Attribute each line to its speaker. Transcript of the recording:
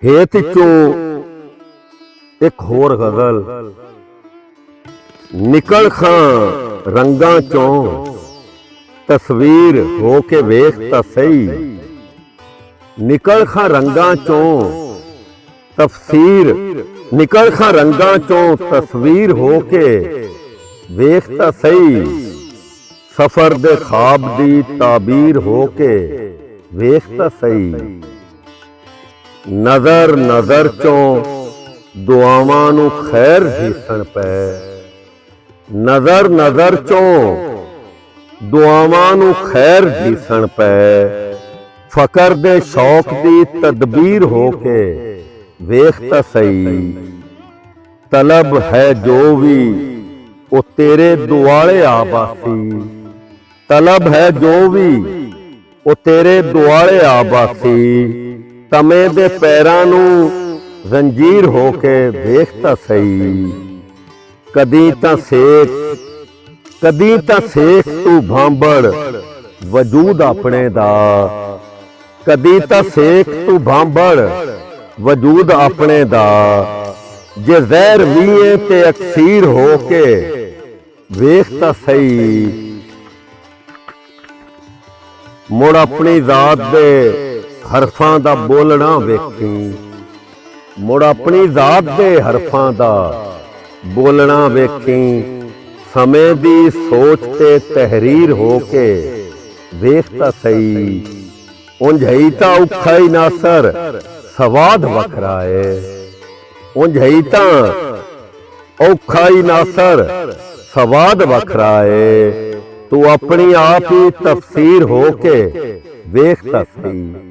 Speaker 1: हेत चों एक होर गजल। निकल खां रंगां चों तस्वीर हो के वेख तां सही। निकल खां रंगां चों तफसीर, निकल खां रंगां चों तस्वीर हो के वेख तां सही। सफर दे ख्वाब दी ताबीर हो के वेख तां सही। नजर नजर चों दुआवां नूं खैर दिसन पै। नजर नजर चों दुआवां नूं खैर दिसन पै। फकर दे शौक दी तदबीर हो के वेख तां सही। तलब है जो भी ओ तेरे दुआले आबासी। तलब है जो भी ओ तेरे दुआले आबासी। तमे दे पैरां नूं जंजीर हो के वेख तां सही। कदी तां सेक, कदी तां सेक तू भांबड़ वजूद अपने दा। कदी तां सेक तू भांबड़ वजूद अपने दा। जे जहर वीए ते अक्सीर हो के वेख तां सही। मुड़ अपनी जात दे हरफां दा बोलना वेखी। मुड़ अपनी जात दे हरफां दा बोलना वेखी। समय दी सोच ते तहरीर हो के वेख तां सही। उंज ही तां औखा ही नासर सवाद वखरा है। उंज ही तां औखा ही नासर सवाद वखरा है। तू अपनी आप ही तफसीर हो के वेख तां सही।